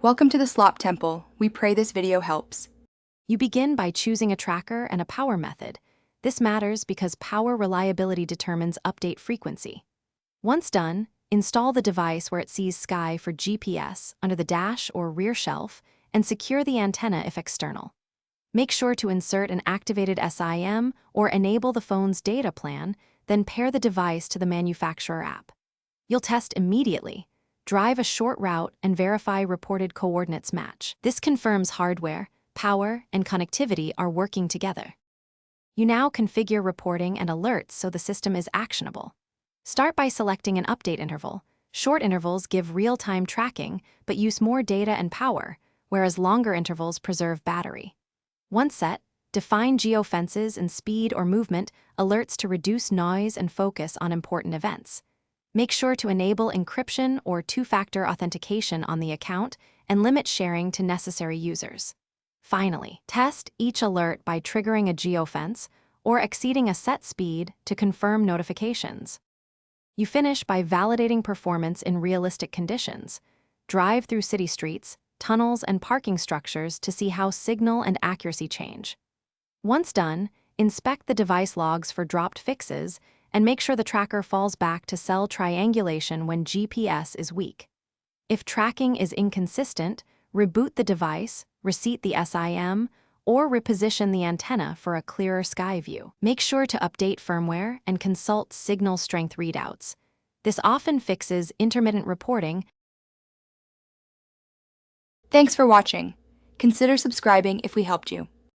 Welcome to the Slop Temple. We pray this video helps. You begin by choosing a tracker and a power method. This matters because power reliability determines update frequency. Once done, install the device where it sees sky for GPS under the dash or rear shelf and secure the antenna if external. Make sure to insert an activated SIM or enable the phone's data plan, then pair the device to the manufacturer app. You'll test immediately. Drive a short route and verify reported coordinates match. This confirms hardware, power, and connectivity are working together. You now configure reporting and alerts so the system is actionable. Start by selecting an update interval. Short intervals give real-time tracking but use more data and power, whereas longer intervals preserve battery. Once set, define geofences and speed or movement alerts to reduce noise and focus on important events. Make sure to enable encryption or two-factor authentication on the account and limit sharing to necessary users. Finally, test each alert by triggering a geofence or exceeding a set speed to confirm notifications. You finish by validating performance in realistic conditions. Drive through city streets, tunnels, and parking structures to see how signal and accuracy change. Once done, inspect the device logs for dropped fixes and make sure the tracker falls back to cell triangulation when GPS is weak. If tracking is inconsistent, reboot the device, reseat the SIM, or reposition the antenna for a clearer sky view. Make sure to update firmware and consult signal strength readouts. This often fixes intermittent reporting. Thanks for watching. Consider subscribing if we helped you.